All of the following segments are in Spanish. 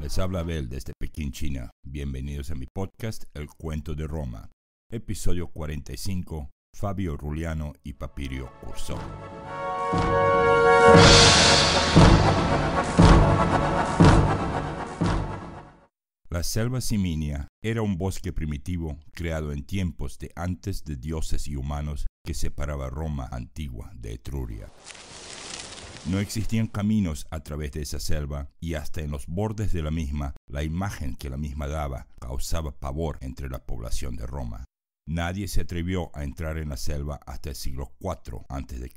Les habla Abel desde Pekín, China. Bienvenidos a mi podcast El Cuento de Roma. Episodio 45, Fabio Ruliano y Papirio Cursor. La selva siminia era un bosque primitivo creado en tiempos de antes de dioses y humanos que separaba Roma antigua de Etruria. No existían caminos a través de esa selva y hasta en los bordes de la misma, la imagen que la misma daba causaba pavor entre la población de Roma. Nadie se atrevió a entrar en la selva hasta el siglo IV a.C.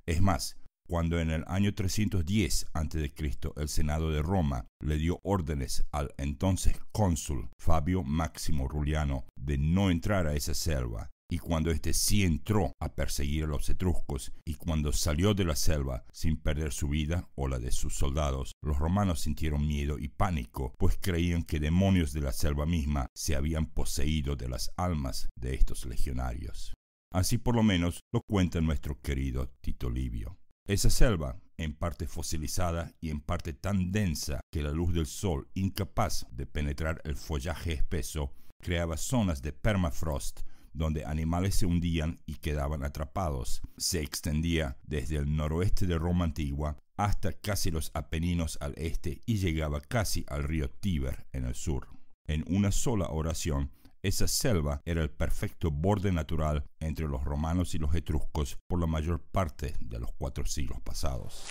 Es más, cuando en el año 310 a.C. el Senado de Roma le dio órdenes al entonces cónsul Fabio Máximo Ruliano de no entrar a esa selva, y cuando éste sí entró a perseguir a los etruscos y cuando salió de la selva sin perder su vida o la de sus soldados, los romanos sintieron miedo y pánico, pues creían que demonios de la selva misma se habían poseído de las almas de estos legionarios. Así por lo menos lo cuenta nuestro querido Tito Livio. Esa selva, en parte fosilizada y en parte tan densa que la luz del sol, incapaz de penetrar el follaje espeso, creaba zonas de permafrost donde animales se hundían y quedaban atrapados. Se extendía desde el noroeste de Roma antigua hasta casi los Apeninos al este y llegaba casi al río Tíber en el sur. En una sola oración, esa selva era el perfecto borde natural entre los romanos y los etruscos por la mayor parte de los 4 siglos pasados.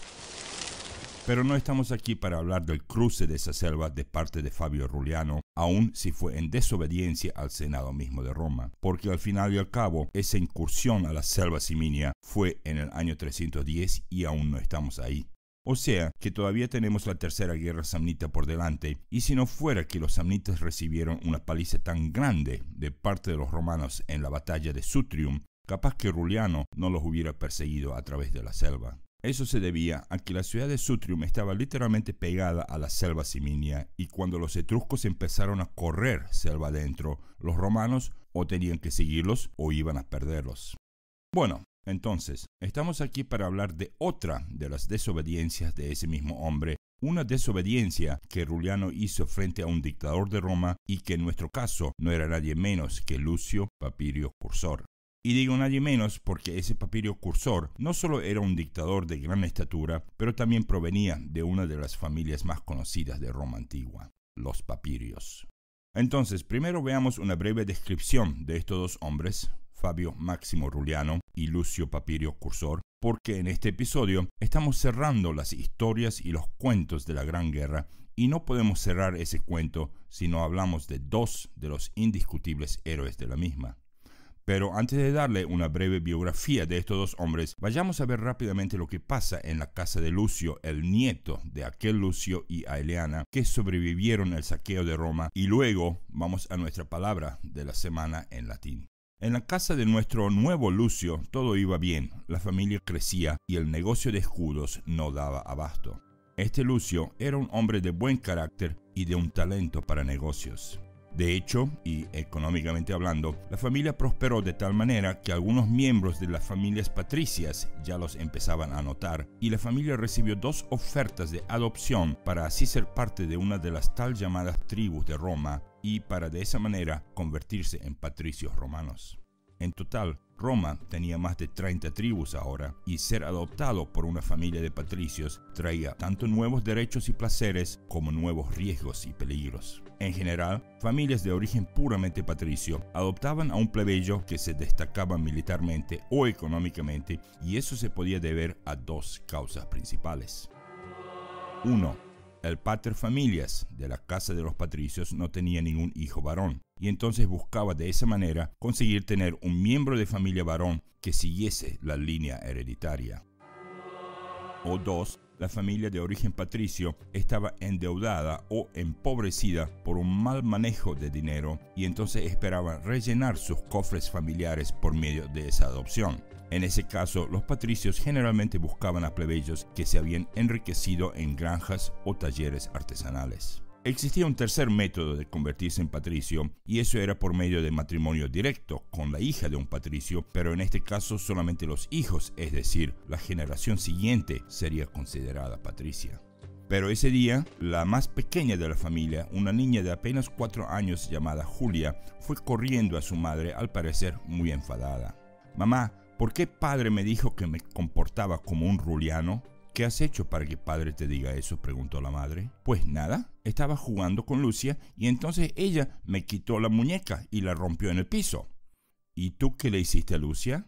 Pero no estamos aquí para hablar del cruce de esa selva de parte de Fabio Ruliano, aun si fue en desobediencia al Senado mismo de Roma, porque al final y al cabo esa incursión a la selva siminia fue en el año 310 y aún no estamos ahí. O sea, que todavía tenemos la tercera guerra samnita por delante, y si no fuera que los samnitas recibieron una paliza tan grande de parte de los romanos en la batalla de Sutrium, capaz que Ruliano no los hubiera perseguido a través de la selva. Eso se debía a que la ciudad de Sutrium estaba literalmente pegada a la selva siminia, y cuando los etruscos empezaron a correr selva adentro, los romanos o tenían que seguirlos o iban a perderlos. Bueno, entonces, estamos aquí para hablar de otra de las desobediencias de ese mismo hombre, una desobediencia que Ruliano hizo frente a un dictador de Roma y que en nuestro caso no era nadie menos que Lucio Papirio Cursor. Y digo nadie menos porque ese Papirio Cursor no solo era un dictador de gran estatura, pero también provenía de una de las familias más conocidas de Roma antigua, los Papirios. Entonces, primero veamos una breve descripción de estos dos hombres, Fabio Máximo Ruliano y Lucio Papirio Cursor, porque en este episodio estamos cerrando las historias y los cuentos de la Gran Guerra y no podemos cerrar ese cuento si no hablamos de dos de los indiscutibles héroes de la misma. Pero antes de darle una breve biografía de estos dos hombres, vayamos a ver rápidamente lo que pasa en la casa de Lucio, el nieto de aquel Lucio y Aeliana que sobrevivieron al saqueo de Roma, y luego vamos a nuestra palabra de la semana en latín. En la casa de nuestro nuevo Lucio todo iba bien, la familia crecía y el negocio de escudos no daba abasto. Este Lucio era un hombre de buen carácter y de un talento para negocios. De hecho, y económicamente hablando, la familia prosperó de tal manera que algunos miembros de las familias patricias ya los empezaban a notar, y la familia recibió 2 ofertas de adopción para así ser parte de una de las tal llamadas tribus de Roma y para de esa manera convertirse en patricios romanos. En total, Roma tenía más de 30 tribus ahora, y ser adoptado por una familia de patricios traía tanto nuevos derechos y placeres como nuevos riesgos y peligros. En general, familias de origen puramente patricio adoptaban a un plebeyo que se destacaba militarmente o económicamente, y eso se podía deber a 2 causas principales. 1. El pater familias de la casa de los patricios no tenía ningún hijo varón, y entonces buscaba de esa manera conseguir tener un miembro de familia varón que siguiese la línea hereditaria. O 2. La familia de origen patricio estaba endeudada o empobrecida por un mal manejo de dinero y entonces esperaban rellenar sus cofres familiares por medio de esa adopción. En ese caso, los patricios generalmente buscaban a plebeyos que se habían enriquecido en granjas o talleres artesanales. Existía un tercer método de convertirse en patricio, y eso era por medio de matrimonio directo con la hija de un patricio, pero en este caso solamente los hijos, es decir, la generación siguiente, sería considerada patricia. Pero ese día, la más pequeña de la familia, una niña de apenas 4 años llamada Julia, fue corriendo a su madre, al parecer muy enfadada. «Mamá, ¿por qué padre me dijo que me comportaba como un ruliano?» «¿Qué has hecho para que padre te diga eso?», preguntó la madre. «Pues nada, estaba jugando con Lucia y entonces ella me quitó la muñeca y la rompió en el piso». «¿Y tú qué le hiciste a Lucia?»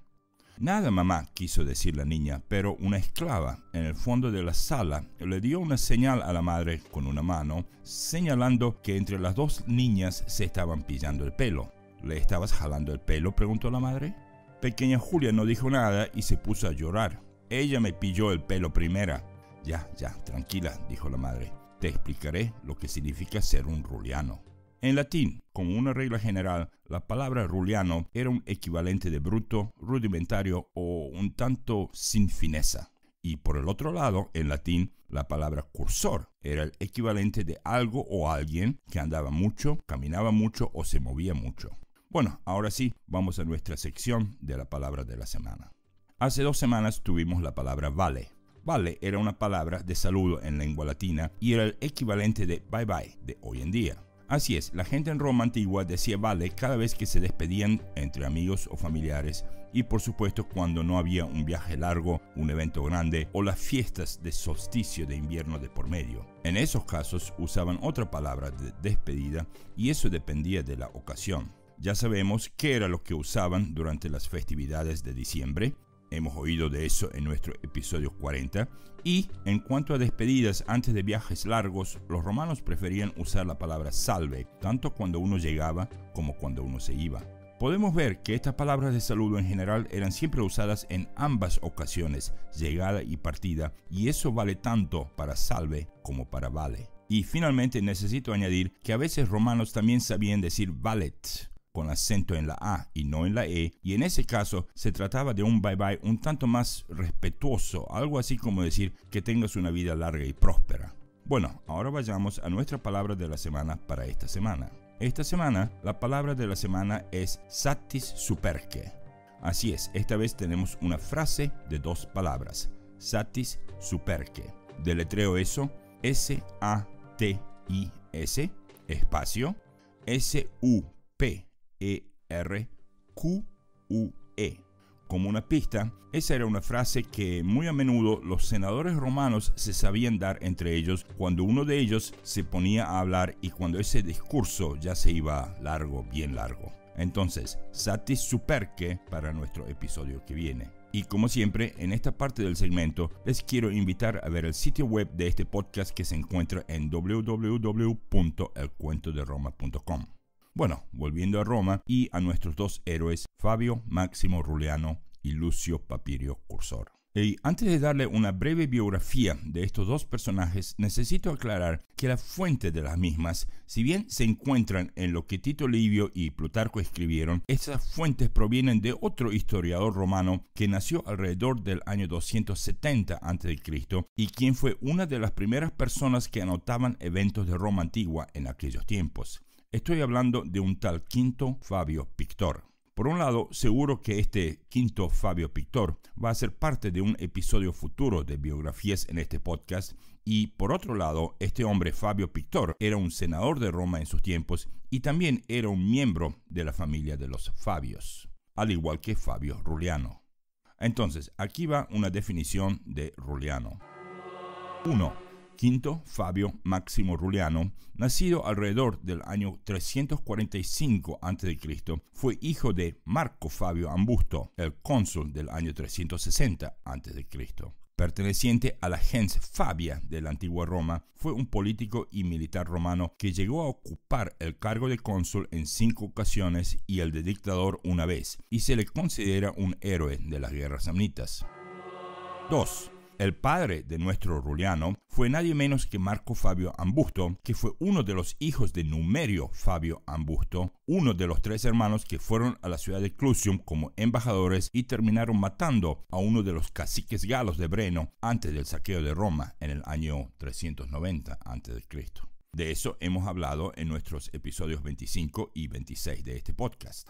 «Nada, mamá», quiso decir la niña, pero una esclava en el fondo de la sala le dio una señal a la madre con una mano, señalando que entre las dos niñas se estaban pillando el pelo. «¿Le estabas jalando el pelo?», preguntó la madre. Pequeña Julia no dijo nada y se puso a llorar. «Ella me pilló el pelo primera». Ya, tranquila», dijo la madre. «Te explicaré lo que significa ser un ruliano». En latín, como una regla general, la palabra ruliano era un equivalente de bruto, rudimentario o un tanto sin fineza. Y por el otro lado, en latín, la palabra cursor era el equivalente de algo o alguien que andaba mucho, caminaba mucho o se movía mucho. Bueno, ahora sí, vamos a nuestra sección de la palabra de la semana. Hace 2 semanas tuvimos la palabra vale. Vale era una palabra de saludo en lengua latina y era el equivalente de bye bye de hoy en día. Así es, la gente en Roma antigua decía vale cada vez que se despedían entre amigos o familiares y por supuesto cuando no había un viaje largo, un evento grande o las fiestas de solsticio de invierno de por medio. En esos casos usaban otra palabra de despedida y eso dependía de la ocasión. Ya sabemos qué era lo que usaban durante las festividades de diciembre. Hemos oído de eso en nuestro episodio 40. Y en cuanto a despedidas antes de viajes largos, los romanos preferían usar la palabra salve, tanto cuando uno llegaba como cuando uno se iba. Podemos ver que estas palabras de saludo en general eran siempre usadas en ambas ocasiones, llegada y partida, y eso vale tanto para salve como para vale. Y finalmente necesito añadir que a veces romanos también sabían decir valet, con acento en la A y no en la E, y en ese caso se trataba de un bye bye un tanto más respetuoso, algo así como decir que tengas una vida larga y próspera. Bueno, ahora vayamos a nuestra palabra de la semana para esta semana. Esta semana, la palabra de la semana es satis superque. Así es, esta vez tenemos una frase de 2 palabras, satis superque. Deletreo eso, S-A-T-I-S, espacio, S-U-P E-R-Q-U-E. Como una pista, esa era una frase que muy a menudo los senadores romanos se sabían dar entre ellos cuando uno de ellos se ponía a hablar y cuando ese discurso ya se iba largo, bien largo. Entonces, satis superque para nuestro episodio que viene. Y como siempre, en esta parte del segmento les quiero invitar a ver el sitio web de este podcast que se encuentra en www.elcuentoderoma.com. Bueno, volviendo a Roma y a nuestros 2 héroes, Fabio Máximo Ruliano y Lucio Papirio Cursor. Y antes de darle una breve biografía de estos 2 personajes, necesito aclarar que la fuente de las mismas, si bien se encuentran en lo que Tito Livio y Plutarco escribieron, estas fuentes provienen de otro historiador romano que nació alrededor del año 270 a.C. y quien fue una de las primeras personas que anotaban eventos de Roma antigua en aquellos tiempos. Estoy hablando de un tal Quinto Fabio Pictor. Por un lado, seguro que este Quinto Fabio Pictor va a ser parte de un episodio futuro de biografías en este podcast. Y por otro lado, este hombre Fabio Pictor era un senador de Roma en sus tiempos y también era un miembro de la familia de los Fabios, al igual que Fabio Ruliano. Entonces, aquí va una definición de Ruliano. 1. Quinto Fabio Máximo Ruliano, nacido alrededor del año 345 a.C., fue hijo de Marco Fabio Ambusto, el cónsul del año 360 a.C. Perteneciente a la gens Fabia de la antigua Roma, fue un político y militar romano que llegó a ocupar el cargo de cónsul en 5 ocasiones y el de dictador una vez, y se le considera un héroe de las guerras samnitas. 2. El padre de nuestro Ruliano fue nadie menos que Marco Fabio Ambusto, que fue uno de los hijos de Numerio Fabio Ambusto, uno de los 3 hermanos que fueron a la ciudad de Clusium como embajadores y terminaron matando a uno de los caciques galos de Breno antes del saqueo de Roma en el año 390 a.C. De eso hemos hablado en nuestros episodios 25 y 26 de este podcast.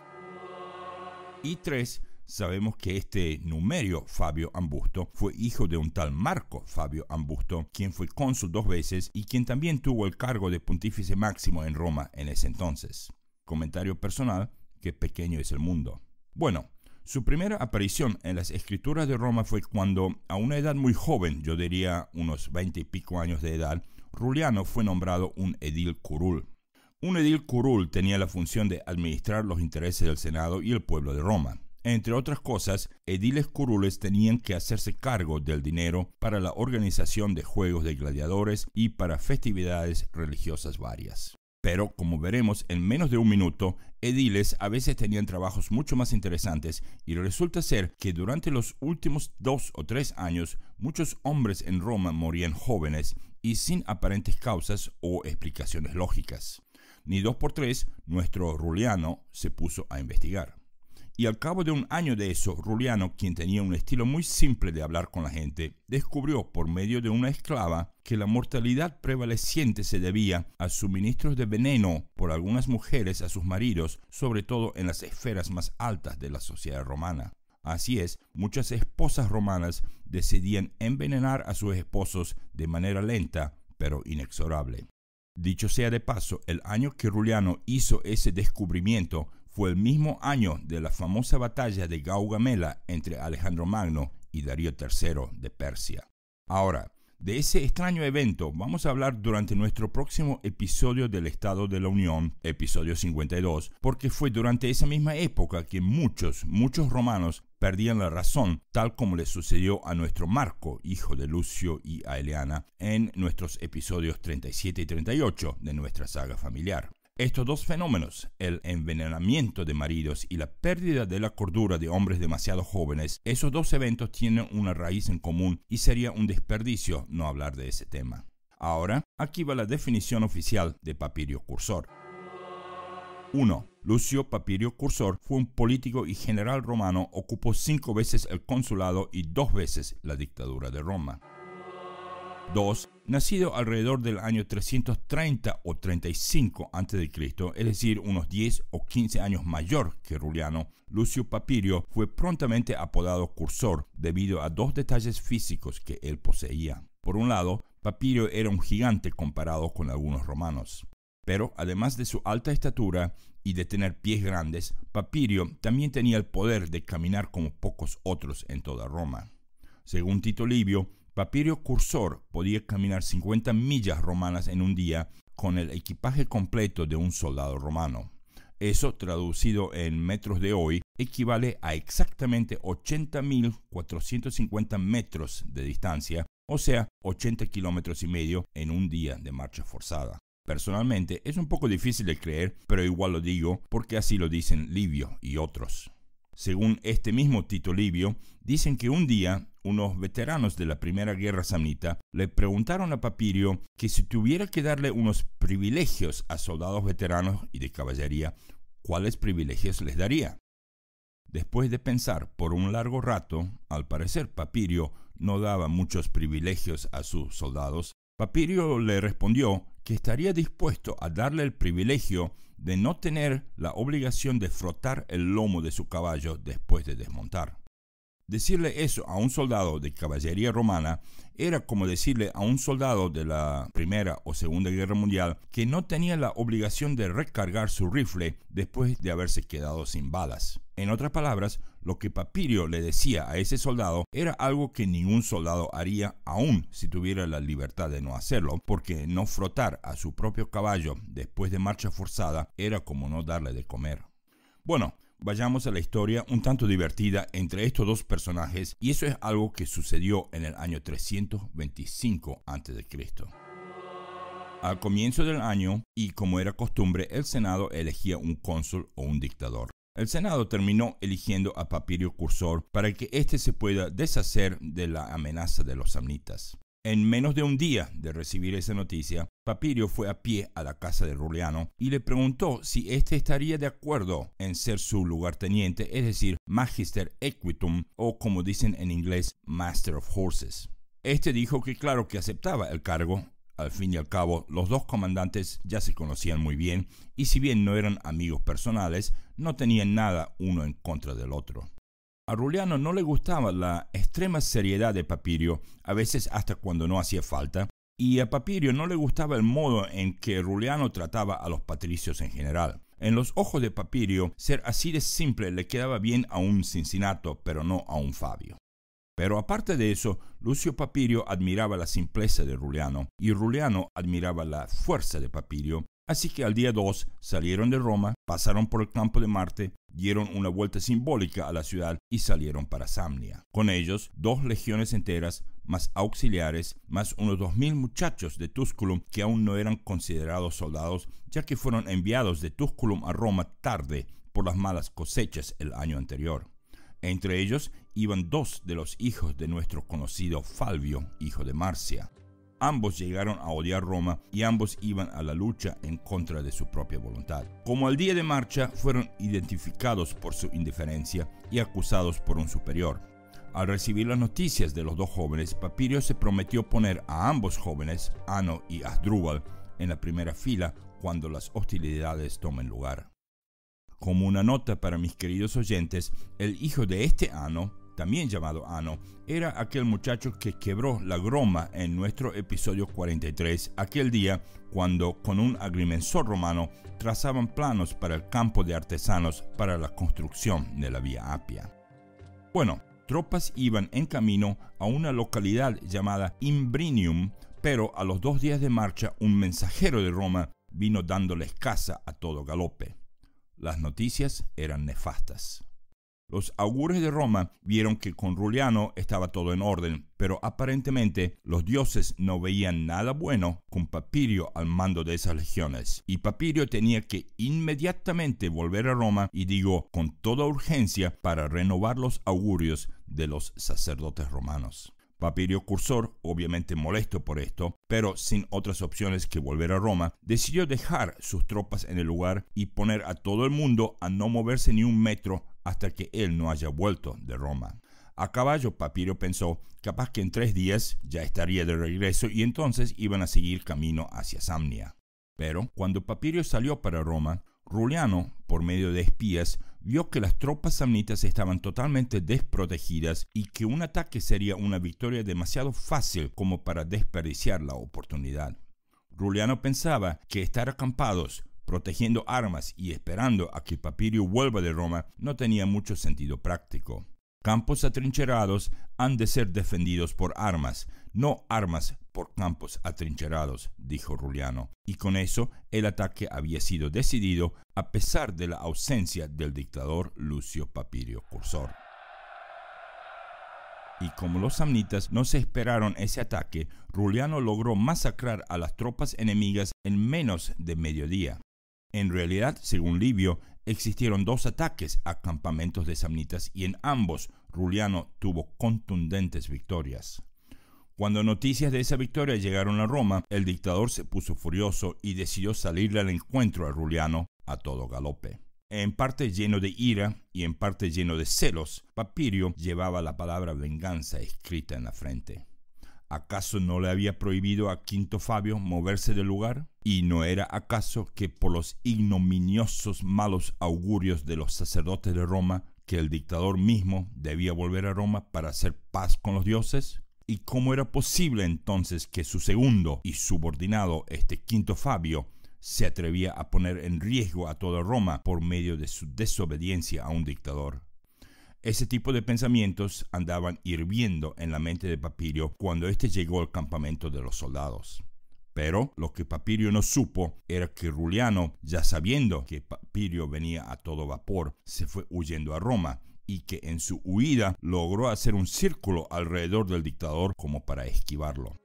Y 3. sabemos que este Numerio Fabio Ambusto fue hijo de un tal Marco Fabio Ambusto, quien fue cónsul 2 veces y quien también tuvo el cargo de pontífice máximo en Roma en ese entonces. Comentario personal: qué pequeño es el mundo. Bueno, su primera aparición en las escrituras de Roma fue cuando, a una edad muy joven, yo diría unos 20 y pico años de edad, Ruliano fue nombrado un edil curul. Un edil curul tenía la función de administrar los intereses del Senado y el pueblo de Roma. Entre otras cosas, ediles curules tenían que hacerse cargo del dinero para la organización de juegos de gladiadores y para festividades religiosas varias. Pero, como veremos en menos de un minuto, ediles a veces tenían trabajos mucho más interesantes y resulta ser que durante los últimos 2 o 3 años muchos hombres en Roma morían jóvenes y sin aparentes causas o explicaciones lógicas. Ni 2 por 3, nuestro Ruliano se puso a investigar. Y al cabo de un año de eso, Ruliano, quien tenía un estilo muy simple de hablar con la gente, descubrió por medio de una esclava que la mortalidad prevaleciente se debía a suministros de veneno por algunas mujeres a sus maridos, sobre todo en las esferas más altas de la sociedad romana. Así es, muchas esposas romanas decidían envenenar a sus esposos de manera lenta, pero inexorable. Dicho sea de paso, el año que Ruliano hizo ese descubrimiento fue el mismo año de la famosa batalla de Gaugamela entre Alejandro Magno y Darío III de Persia. Ahora, de ese extraño evento vamos a hablar durante nuestro próximo episodio del Estado de la Unión, episodio 52, porque fue durante esa misma época que muchos romanos perdían la razón, tal como le sucedió a nuestro Marco, hijo de Lucio y Aeliana, en nuestros episodios 37 y 38 de nuestra saga familiar. Estos 2 fenómenos, el envenenamiento de maridos y la pérdida de la cordura de hombres demasiado jóvenes, esos 2 eventos tienen una raíz en común y sería un desperdicio no hablar de ese tema. Ahora, aquí va la definición oficial de Papirio Cursor. 1. Lucio Papirio Cursor fue un político y general romano, ocupó 5 veces el consulado y 2 veces la dictadura de Roma. 2. Nacido alrededor del año 330 o 35 a.C., es decir, unos 10 o 15 años mayor que Ruliano, Lucio Papirio fue prontamente apodado Cursor debido a 2 detalles físicos que él poseía. Por un lado, Papirio era un gigante comparado con algunos romanos. Pero además de su alta estatura y de tener pies grandes, Papirio también tenía el poder de caminar como pocos otros en toda Roma. Según Tito Livio, Papirio Cursor podía caminar 50 millas romanas en un día con el equipaje completo de un soldado romano. Eso, traducido en metros de hoy, equivale a exactamente 80.450 metros de distancia, o sea, 80 kilómetros y medio en un día de marcha forzada. Personalmente, es un poco difícil de creer, pero igual lo digo porque así lo dicen Livio y otros. Según este mismo Tito Livio, dicen que un día unos veteranos de la Primera Guerra Samnita le preguntaron a Papirio que si tuviera que darle unos privilegios a soldados veteranos y de caballería, ¿cuáles privilegios les daría? Después de pensar por un largo rato, al parecer Papirio no daba muchos privilegios a sus soldados. Papirio le respondió que estaría dispuesto a darle el privilegio de no tener la obligación de frotar el lomo de su caballo después de desmontar. Decirle eso a un soldado de caballería romana era como decirle a un soldado de la Primera o Segunda Guerra Mundial que no tenía la obligación de recargar su rifle después de haberse quedado sin balas. En otras palabras, lo que Papirio le decía a ese soldado era algo que ningún soldado haría aun si tuviera la libertad de no hacerlo, porque no frotar a su propio caballo después de marcha forzada era como no darle de comer. Bueno, vayamos a la historia un tanto divertida entre estos 2 personajes, y eso es algo que sucedió en el año 325 a.C. Al comienzo del año, y como era costumbre, el Senado elegía un cónsul o un dictador. El Senado terminó eligiendo a Papirio Cursor para que éste se pueda deshacer de la amenaza de los samnitas. En menos de un día de recibir esa noticia, Papirio fue a pie a la casa de Ruliano y le preguntó si éste estaría de acuerdo en ser su lugarteniente, es decir, Magister Equitum, o como dicen en inglés, Master of Horses. Este dijo que claro que aceptaba el cargo. Al fin y al cabo, los 2 comandantes ya se conocían muy bien y si bien no eran amigos personales, no tenían nada uno en contra del otro. A Ruliano no le gustaba la extrema seriedad de Papirio, a veces hasta cuando no hacía falta, y a Papirio no le gustaba el modo en que Ruliano trataba a los patricios en general. En los ojos de Papirio, ser así de simple le quedaba bien a un Cincinnato, pero no a un Fabio. Pero aparte de eso, Lucio Papirio admiraba la simpleza de Ruliano, y Ruliano admiraba la fuerza de Papirio. Así que al día 2 salieron de Roma, pasaron por el campo de Marte, dieron una vuelta simbólica a la ciudad y salieron para Samnia. Con ellos, 2 legiones enteras, más auxiliares, más unos 2000 muchachos de Tusculum que aún no eran considerados soldados, ya que fueron enviados de Tusculum a Roma tarde por las malas cosechas el año anterior. Entre ellos iban 2 de los hijos de nuestro conocido Falvio, hijo de Marcia. Ambos llegaron a odiar Roma y ambos iban a la lucha en contra de su propia voluntad. Como al día de marcha, fueron identificados por su indiferencia y acusados por un superior. Al recibir las noticias de los 2 jóvenes, Papirio se prometió poner a ambos jóvenes, Ano y Asdrúbal, en la primera fila cuando las hostilidades tomen lugar. Como una nota para mis queridos oyentes, el hijo de este Ano, también llamado Ano, era aquel muchacho que quebró la groma en nuestro episodio 43, aquel día cuando con un agrimensor romano trazaban planos para el campo de artesanos para la construcción de la Vía Apia. Bueno, tropas iban en camino a una localidad llamada Imbrinium, pero a los 2 días de marcha un mensajero de Roma vino dándoles caza a todo galope. Las noticias eran nefastas. Los augures de Roma vieron que con Ruliano estaba todo en orden, pero aparentemente los dioses no veían nada bueno con Papirio al mando de esas legiones, y Papirio tenía que inmediatamente volver a Roma, y digo con toda urgencia, para renovar los augurios de los sacerdotes romanos. Papirio Cursor, obviamente molesto por esto, pero sin otras opciones que volver a Roma, decidió dejar sus tropas en el lugar y poner a todo el mundo a no moverse ni un metro hasta que él no haya vuelto de Roma. A caballo, Papirio pensó, capaz que en 3 días ya estaría de regreso y entonces iban a seguir camino hacia Samnia. Pero cuando Papirio salió para Roma, Ruliano, por medio de espías, vio que las tropas samnitas estaban totalmente desprotegidas y que un ataque sería una victoria demasiado fácil como para desperdiciar la oportunidad. Ruliano pensaba que estar acampados, protegiendo armas y esperando a que Papirio vuelva de Roma no tenía mucho sentido práctico. Campos atrincherados han de ser defendidos por armas, no armas por campos atrincherados, dijo Ruliano, y con eso el ataque había sido decidido a pesar de la ausencia del dictador Lucio Papirio Cursor. Y como los samnitas no se esperaron ese ataque, Ruliano logró masacrar a las tropas enemigas en menos de mediodía. En realidad, según Livio, existieron 2 ataques a campamentos de samnitas y en ambos Ruliano tuvo contundentes victorias. Cuando noticias de esa victoria llegaron a Roma, el dictador se puso furioso y decidió salirle al encuentro a Ruliano a todo galope. En parte lleno de ira y en parte lleno de celos, Papirio llevaba la palabra venganza escrita en la frente. ¿Acaso no le había prohibido a Quinto Fabio moverse del lugar? ¿Y no era acaso que por los ignominiosos malos augurios de los sacerdotes de Roma que el dictador mismo debía volver a Roma para hacer paz con los dioses? ¿Y cómo era posible entonces que su segundo y subordinado, Quinto Fabio, se atrevía a poner en riesgo a toda Roma por medio de su desobediencia a un dictador? Ese tipo de pensamientos andaban hirviendo en la mente de Papirio cuando éste llegó al campamento de los soldados. Pero lo que Papirio no supo era que Ruliano, ya sabiendo que Papirio venía a todo vapor, se fue huyendo a Roma y que en su huida logró hacer un círculo alrededor del dictador como para esquivarlo.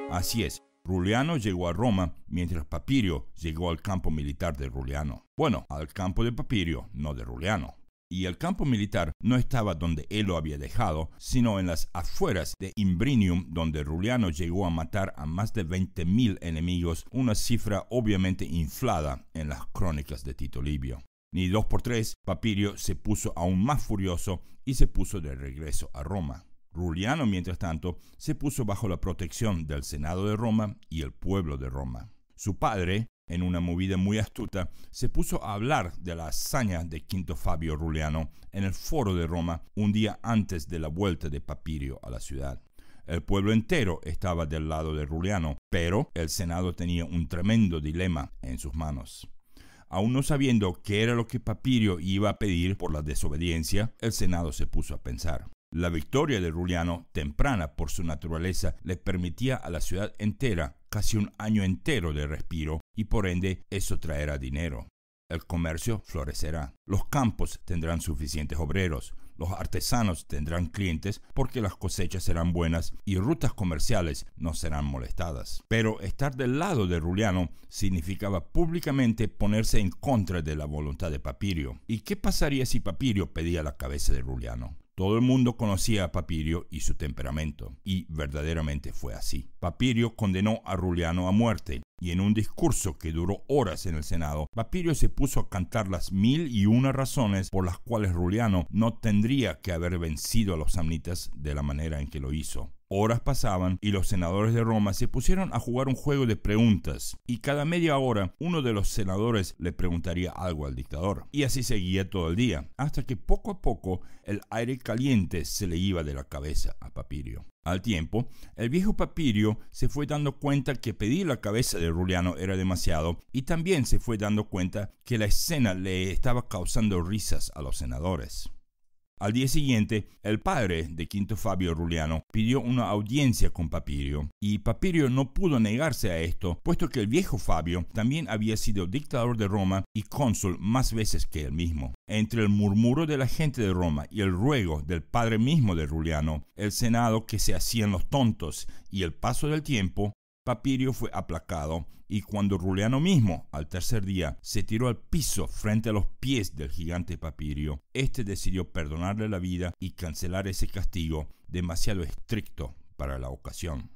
Así es, Ruliano llegó a Roma mientras Papirio llegó al campo militar de Ruliano. Bueno, al campo de Papirio, no de Ruliano. Y el campo militar no estaba donde él lo había dejado, sino en las afueras de Imbrinium, donde Ruliano llegó a matar a más de 20.000 enemigos, una cifra obviamente inflada en las crónicas de Tito Livio. Ni 2 por 3, Papirio se puso aún más furioso y se puso de regreso a Roma. Ruliano, mientras tanto, se puso bajo la protección del Senado de Roma y el pueblo de Roma. Su padre, en una movida muy astuta, se puso a hablar de la hazaña de Quinto Fabio Ruliano en el foro de Roma un día antes de la vuelta de Papirio a la ciudad. El pueblo entero estaba del lado de Ruliano, pero el Senado tenía un tremendo dilema en sus manos. Aún no sabiendo qué era lo que Papirio iba a pedir por la desobediencia, el Senado se puso a pensar. La victoria de Ruliano, temprana por su naturaleza, le permitía a la ciudad entera casi un año entero de respiro y por ende eso traerá dinero. El comercio florecerá, los campos tendrán suficientes obreros, los artesanos tendrán clientes porque las cosechas serán buenas y rutas comerciales no serán molestadas. Pero estar del lado de Ruliano significaba públicamente ponerse en contra de la voluntad de Papirio. ¿Y qué pasaría si Papirio pedía la cabeza de Ruliano? Todo el mundo conocía a Papirio y su temperamento, y verdaderamente fue así. Papirio condenó a Ruliano a muerte, y en un discurso que duró horas en el Senado, Papirio se puso a cantar las 1001 razones por las cuales Ruliano no tendría que haber vencido a los samnitas de la manera en que lo hizo. Horas pasaban y los senadores de Roma se pusieron a jugar un juego de preguntas, y cada media hora uno de los senadores le preguntaría algo al dictador. Y así seguía todo el día, hasta que poco a poco el aire caliente se le iba de la cabeza a Papirio. Al tiempo, el viejo Papirio se fue dando cuenta que pedir la cabeza de Ruliano era demasiado, y también se fue dando cuenta que la escena le estaba causando risas a los senadores. Al día siguiente, el padre de Quinto Fabio Ruliano pidió una audiencia con Papirio, y Papirio no pudo negarse a esto, puesto que el viejo Fabio también había sido dictador de Roma y cónsul más veces que él mismo. Entre el murmuro de la gente de Roma y el ruego del padre mismo de Ruliano, el Senado que se hacían los tontos y el paso del tiempo, Papirio fue aplacado, y cuando Ruliano mismo, al tercer día, se tiró al piso frente a los pies del gigante Papirio, este decidió perdonarle la vida y cancelar ese castigo demasiado estricto para la ocasión.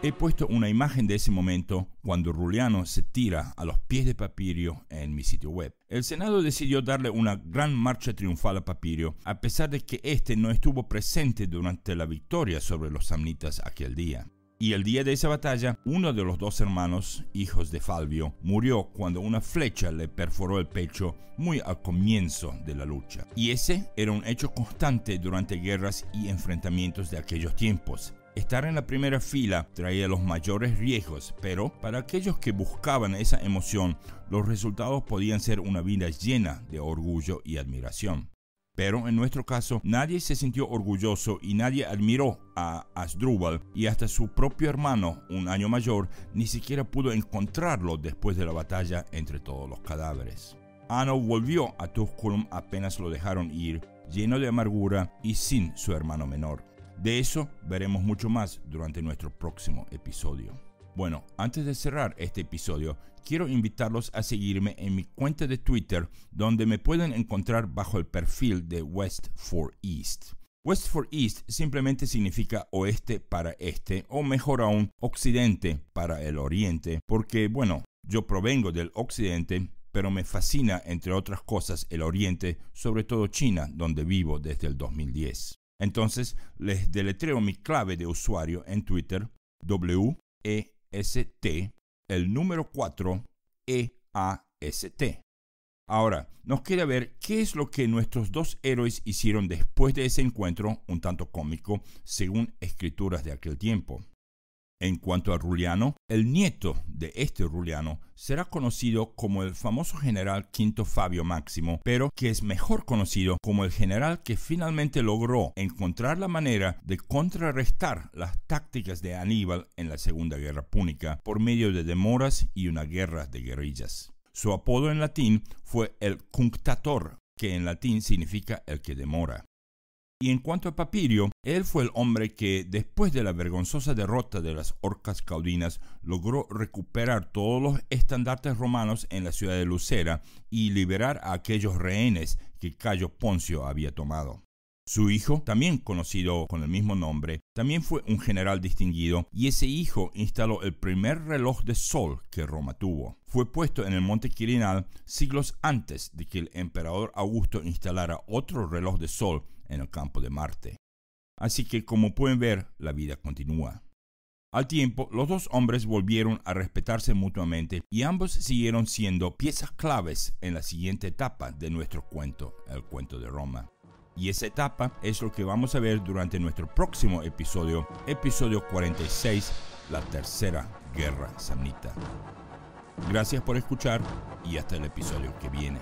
He puesto una imagen de ese momento cuando Ruliano se tira a los pies de Papirio en mi sitio web. El Senado decidió darle una gran marcha triunfal a Papirio, a pesar de que éste no estuvo presente durante la victoria sobre los samnitas aquel día. Y el día de esa batalla, uno de los dos hermanos, hijos de Falvio, murió cuando una flecha le perforó el pecho muy al comienzo de la lucha. Y ese era un hecho constante durante guerras y enfrentamientos de aquellos tiempos. Estar en la primera fila traía los mayores riesgos, pero para aquellos que buscaban esa emoción, los resultados podían ser una vida llena de orgullo y admiración. Pero en nuestro caso, nadie se sintió orgulloso y nadie admiró a Asdrúbal, y hasta su propio hermano, un año mayor, ni siquiera pudo encontrarlo después de la batalla entre todos los cadáveres. Ano volvió a Tusculum apenas lo dejaron ir, lleno de amargura y sin su hermano menor. De eso veremos mucho más durante nuestro próximo episodio. Bueno, antes de cerrar este episodio, quiero invitarlos a seguirme en mi cuenta de Twitter, donde me pueden encontrar bajo el perfil de West for East. West for East simplemente significa oeste para este, o mejor aún, occidente para el oriente, porque, bueno, yo provengo del occidente, pero me fascina, entre otras cosas, el oriente, sobre todo China, donde vivo desde el 2010. Entonces, les deletreo mi clave de usuario en Twitter, WEST, el número 4, EAST. Ahora, nos queda ver qué es lo que nuestros dos héroes hicieron después de ese encuentro, un tanto cómico, según escrituras de aquel tiempo. En cuanto a Ruliano, el nieto de este Ruliano será conocido como el famoso general Quinto Fabio Máximo, pero que es mejor conocido como el general que finalmente logró encontrar la manera de contrarrestar las tácticas de Aníbal en la Segunda Guerra Púnica por medio de demoras y una guerra de guerrillas. Su apodo en latín fue el Cunctator, que en latín significa el que demora. Y en cuanto a Papirio, él fue el hombre que, después de la vergonzosa derrota de las Orcas Caudinas, logró recuperar todos los estandartes romanos en la ciudad de Lucera y liberar a aquellos rehenes que Cayo Poncio había tomado. Su hijo, también conocido con el mismo nombre, también fue un general distinguido, y ese hijo instaló el primer reloj de sol que Roma tuvo. Fue puesto en el monte Quirinal siglos antes de que el emperador Augusto instalara otro reloj de sol en el campo de Marte. Así que, como pueden ver, la vida continúa. Al tiempo, los dos hombres volvieron a respetarse mutuamente y ambos siguieron siendo piezas claves en la siguiente etapa de nuestro cuento, el cuento de Roma. Y esa etapa es lo que vamos a ver durante nuestro próximo episodio, episodio 46, la Tercera Guerra Samnita. Gracias por escuchar y hasta el episodio que viene.